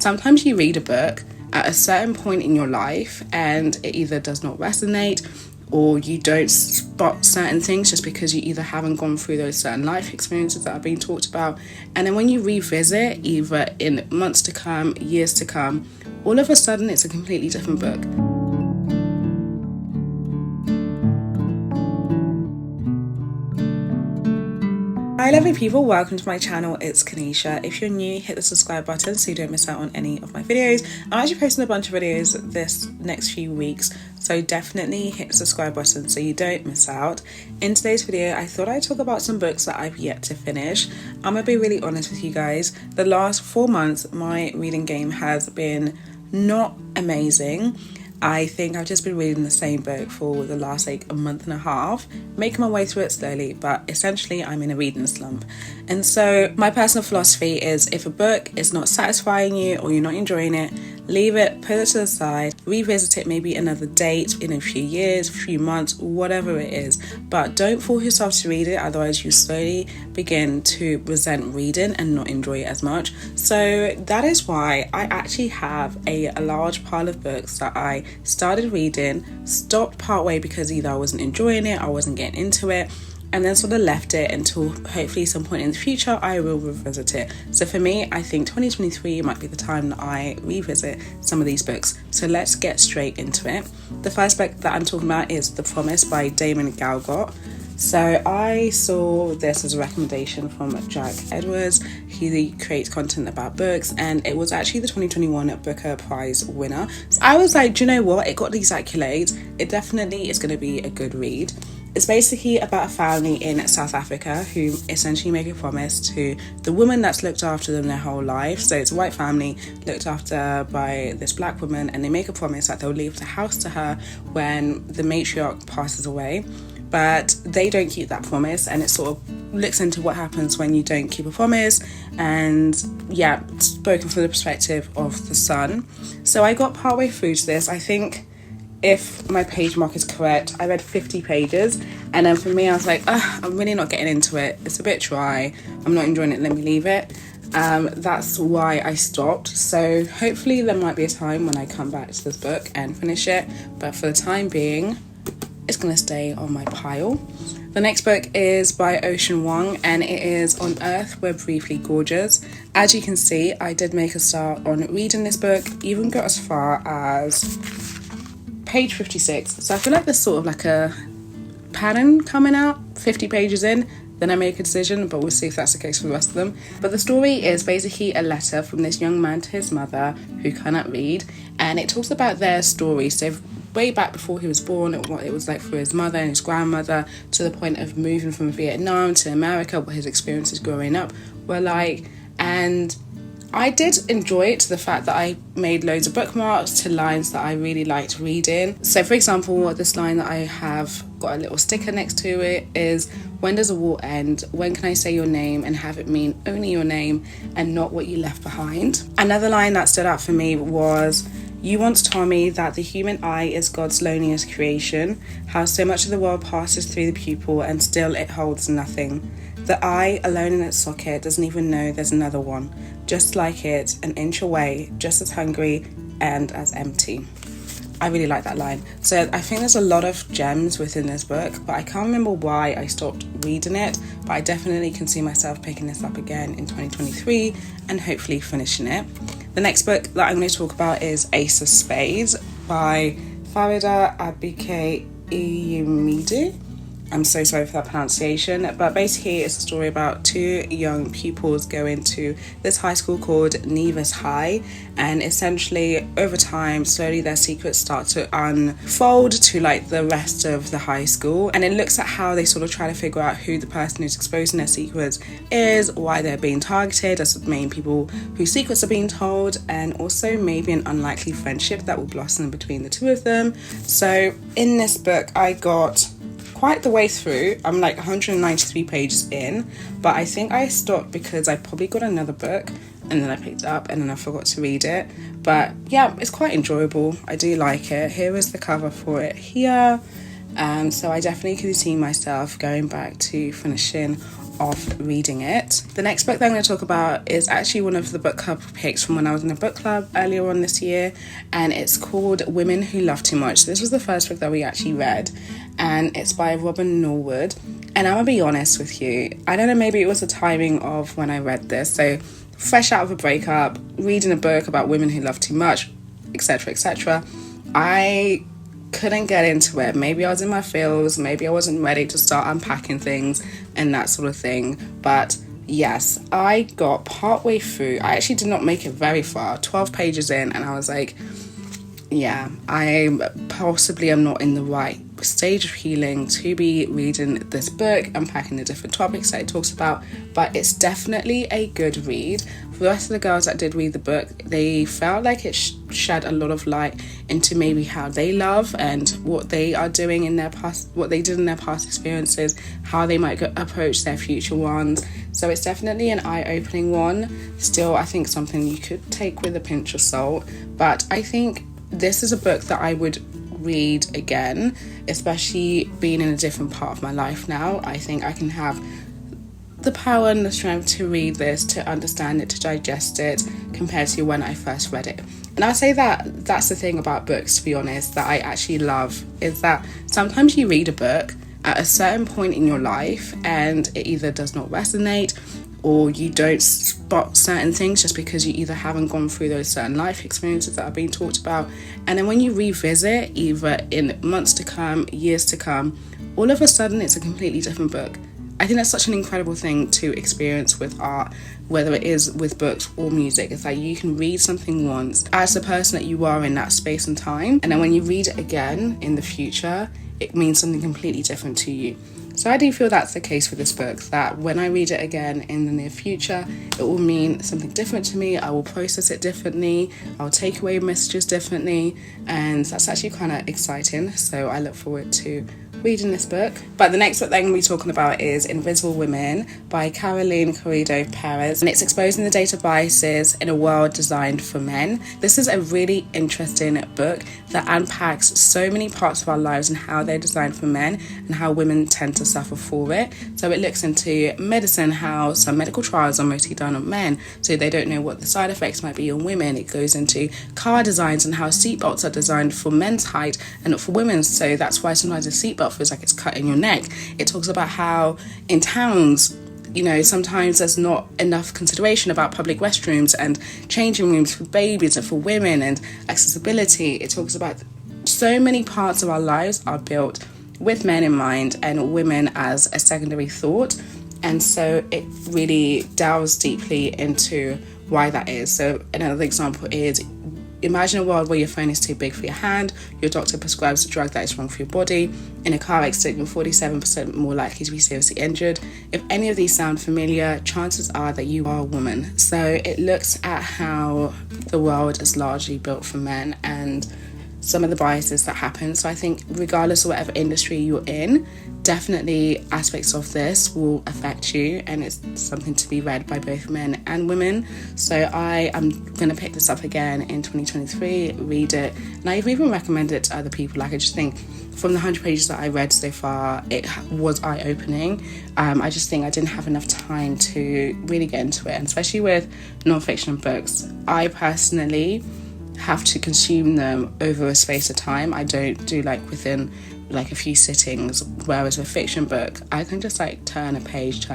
sometimes you read a book at a certain point in your life and it either does not resonate or you don't spot certain things just because you either haven't gone through those certain life experiences that are being talked about. And then when you revisit, either in months to come, years to come, all of a sudden it's a completely different book. Hi lovely people, welcome to my channel. It's Kanisha. If you're new, hit the subscribe button so you don't miss out on any of my videos. I'm actually posting a bunch of videos this next few weeks, so definitely hit the subscribe button so you don't miss out. In today's video, I thought I'd talk about some books that I've yet to finish. I'm gonna be really honest with you guys. The last 4 months, my reading game has been not amazing. I think I've just been reading the same book for the last a month and a half, making my way through it slowly, but essentially I'm in a reading slump. And so my personal philosophy is if a book is not satisfying you or you're not enjoying it, leave it, put it to the side, revisit it maybe another date in a few years, a few months, whatever it is. But don't force yourself to read it, otherwise you slowly begin to resent reading and not enjoy it as much. So that is why I actually have a large pile of books that I started reading, stopped partway because either I wasn't enjoying it, I wasn't getting into it, and then sort of left it until hopefully some point in the future I will revisit it. So for me, I think 2023 might be the time that I revisit some of these books. So let's get straight into it. The first book that I'm talking about is The Promise by Damon Galgut. So I saw this as a recommendation from Jack Edwards. He creates content about books and it was actually the 2021 Booker Prize winner. So I was like, do you know what? It got these accolades. It definitely is going to be a good read. It's basically about a family in South Africa who essentially make a promise to the woman that's looked after them their whole life. So it's a white family looked after by this black woman, and they make a promise that they'll leave the house to her when the matriarch passes away. But they don't keep that promise, and it sort of looks into what happens when you don't keep a promise, and yeah, spoken from the perspective of the son. So I got partway through to this. I think if my page mark is correct, I read 50 pages, and then for me I was like, I'm really not getting into it, it's a bit dry, I'm not enjoying it, let me leave it. That's why I stopped. So hopefully there might be a time when I come back to this book and finish it, but for the time being it's gonna stay on my pile. The next book is by Ocean Vuong, and it is On Earth We're Briefly Gorgeous. As you can see, I did make a start on reading this book, even got as far as page 56. So I feel like there's sort of like a pattern coming out 50 pages in, then I make a decision, but we'll see if that's the case for the rest of them. But the story is basically a letter from this young man to his mother who cannot read, and it talks about their story. So way back before he was born, what it was like for his mother and his grandmother, to the point of moving from Vietnam to America, what his experiences growing up were like. And I did enjoy it to the fact that I made loads of bookmarks to lines that I really liked reading. So for example, this line that I have got a little sticker next to it is, when does a war end? When can I say your name and have it mean only your name and not what you left behind? Another line that stood out for me was, you once told me that the human eye is God's loneliest creation, how so much of the world passes through the pupil and still it holds nothing. The eye, alone in its socket, doesn't even know there's another one, just like it, an inch away, just as hungry and as empty. I really like that line. So I think there's a lot of gems within this book, but I can't remember why I stopped reading it, but I definitely can see myself picking this up again in 2023 and hopefully finishing it. The next book that I'm going to talk about is Ace of Spades by Farida Abike Iyimide. I'm so sorry for that pronunciation, but basically it's a story about two young pupils going to this high school called Nevis High, and essentially over time slowly their secrets start to unfold to like the rest of the high school, and it looks at how they sort of try to figure out who the person who's exposing their secrets is, why they're being targeted as the main people whose secrets are being told, and also maybe an unlikely friendship that will blossom between the two of them. So in this book I got quite the way through. I'm like 193 pages in, but I think I stopped because I probably got another book and then I picked it up and then I forgot to read it. But yeah, it's quite enjoyable. I do like it. Here is the cover for it here. So I definitely could see myself going back to finishing of reading it. The next book that I'm going to talk about is actually one of the book club picks from when I was in a book club earlier on this year, and it's called Women Who Love Too Much. This was the first book that we actually read, and it's by Robin Norwood. And I'm going to be honest with you, I don't know, maybe it was the timing of when I read this. So fresh out of a breakup, reading a book about women who love too much, etc., etc., I couldn't get into it. Maybe I was in my feels, maybe I wasn't ready to start unpacking things and that sort of thing. But yes, I got partway through. I actually did not make it very far, 12 pages in, and I was like, yeah, I possibly am not in the right stage of healing to be reading this book, unpacking the different topics that it talks about, but it's definitely a good read. For the rest of the girls that did read the book, they felt like it shed a lot of light into maybe how they love and what they are doing in their past, what they did in their past experiences, how they might approach their future ones. So it's definitely an eye-opening one. Still, I think something you could take with a pinch of salt, but I think this is a book that I would read again, especially being in a different part of my life now. I think I can have the power and the strength to read this, to understand it, to digest it, compared to when I first read it. And I'll say that that's the thing about books, to be honest, that I actually love, is that sometimes you read a book at a certain point in your life and it either does not resonate, or you don't spot certain things just because you either haven't gone through those certain life experiences that are being talked about. And then when you revisit, either in months to come, years to come, all of a sudden it's a completely different book. I think that's such an incredible thing to experience with art, whether it is with books or music. It's like you can read something once as the person that you are in that space and time, and then when you read it again in the future, it means something completely different to you. So I do feel that's the case with this book, that when I read it again in the near future, it will mean something different to me. I will process it differently. I'll take away messages differently. And that's actually kind of exciting. So I look forward to reading this book. But the next book that I'm going to be talking about is Invisible Women by Caroline Corrido Perez, and it's exposing the data biases in a world designed for men. This is a really interesting book that unpacks so many parts of our lives and how they're designed for men and how women tend to suffer for it. So it looks into medicine, how some medical trials are mostly done on men, so they don't know what the side effects might be on women. It goes into car designs and how seatbelts are designed for men's height and not for women's, so that's why sometimes a seatbelt feels like it's cutting your neck. It talks about how in towns, you know, sometimes there's not enough consideration about public restrooms and changing rooms for babies and for women and accessibility. It talks about so many parts of our lives are built with men in mind and women as a secondary thought. And so it really delves deeply into why that is. So another example is, imagine a world where your phone is too big for your hand, your doctor prescribes a drug that is wrong for your body. In a car accident, you're 47% more likely to be seriously injured. If any of these sound familiar, chances are that you are a woman. So it looks at how the world is largely built for men and some of the biases that happen. So I think regardless of whatever industry you're in, definitely aspects of this will affect you, and it's something to be read by both men and women. So I am going to pick this up again in 2023, read it, and I've even recommended it to other people. Like, I just think from the 100 pages that I read so far, it was eye-opening. I just think I didn't have enough time to really get into it, and especially with non-fiction books, I personally have to consume them over a space of time. I don't do like within like a few sittings, whereas with a fiction book I can just like turn a page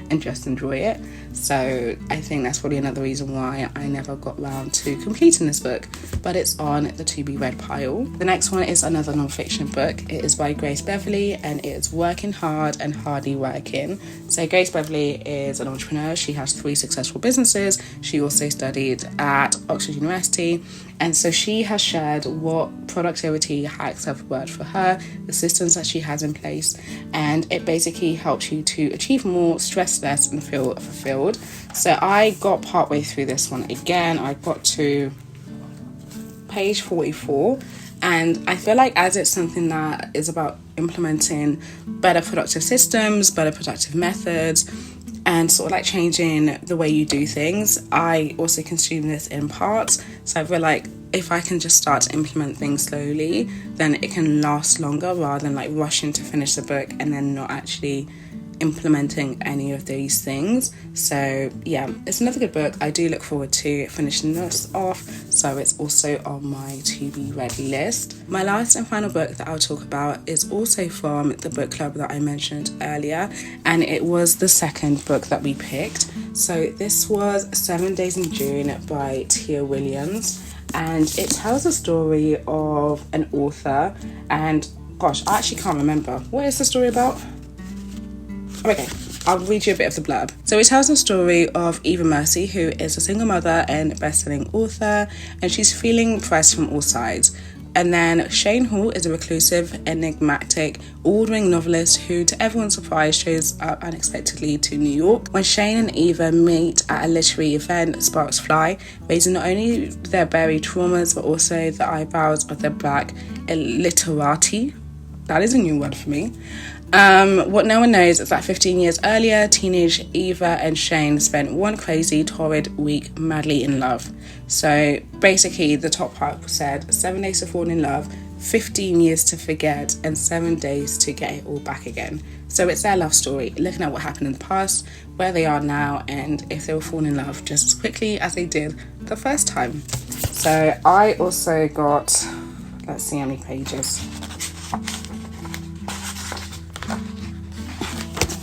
and just enjoy it. So I think that's probably another reason why I never got round to completing this book, but it's on the to be read pile. The next one is another non-fiction book. It is by Grace Beverley and it's Working Hard and Hardly Working. So Grace Beverley is an entrepreneur. She has 3 successful businesses. She also studied at Oxford University, and so she has shared what productivity hacks have worked for her, the systems that she has in place, and it basically helps you to achieve more, stress less, and feel fulfilled. So I got partway through this one again. I got to page 44, and I feel like as it's something that is about implementing better productive systems, better productive methods, and sort of like changing the way you do things, I also consume this in parts. So I feel like if I can just start to implement things slowly, then it can last longer rather than like rushing to finish the book and then not actually implementing any of these things. So yeah, it's another good book. I do look forward to finishing this off, so it's also on my to be read list. My last and final book that I'll talk about is also from the book club that I mentioned earlier, and it was the second book that we picked. So this was 7 Days in June by Tia Williams, and it tells the story of an author, and gosh, I actually can't remember. What is the story about? Okay, I'll read you a bit of the blurb. So it tells the story of Eva Mercy, who is a single mother and best-selling author, and she's feeling pressed from all sides. And then Shane Hall is a reclusive, enigmatic, award-winning novelist who, to everyone's surprise, shows up unexpectedly to New York. When Shane and Eva meet at a literary event, sparks fly, raising not only their buried traumas, but also the eyebrows of their black illiterati. That is a new word for me. What no one knows is that 15 years earlier, teenage Eva and Shane spent one crazy, torrid week madly in love. So basically, the top part said 7 days to fall in love, 15 years to forget, and 7 days to get it all back again. So it's their love story, looking at what happened in the past, where they are now, and if they will fall in love just as quickly as they did the first time. So I also got, let's see how many pages.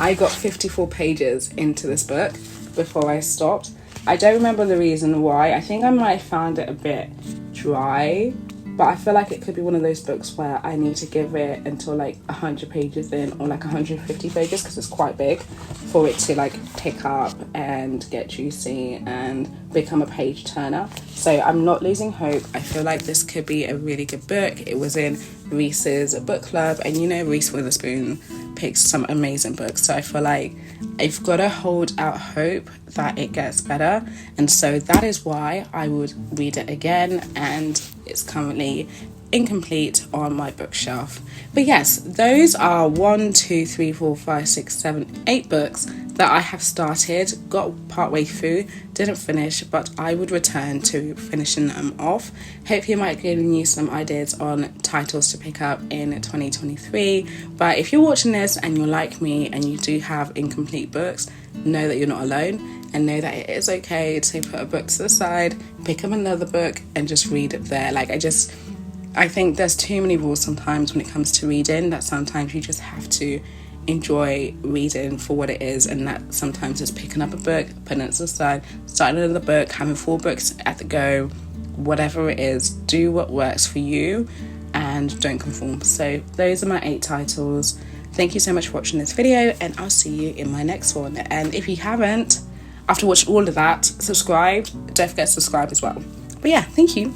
I got 54 pages into this book before I stopped. I don't remember the reason why. I think I might have found it a bit dry, but I feel like it could be one of those books where I need to give it until like 100 pages in, or like 150 pages, because it's quite big, for it to like pick up and get juicy and become a page turner. So I'm not losing hope. I feel like this could be a really good book. It was in Reese's book club, and you know Reese Witherspoon picks some amazing books, so I feel like I've got to hold out hope that it gets better, and so that is why I would read it again, and it's currently incomplete on my bookshelf. But yes, those are 1, 2, 3, 4, 5, 6, 7, 8 books that I have started, got partway through, didn't finish, but I would return to finishing them off. Hopefully I might give you some ideas on titles to pick up in 2023. But if you're watching this and you're like me and you do have incomplete books, know that you're not alone, and know that it is okay to put a book to the side, pick up another book and just read it there. I think there's too many rules sometimes when it comes to reading, that sometimes you just have to enjoy reading for what it is, and that sometimes is picking up a book, putting it to the side, starting another book, having 4 books at the go, whatever it is. Do what works for you and don't conform. So those are my 8 titles. Thank you so much for watching this video, and I'll see you in my next one. And if you haven't, after watching all of that, subscribe. Don't forget to subscribe as well. But yeah, thank you.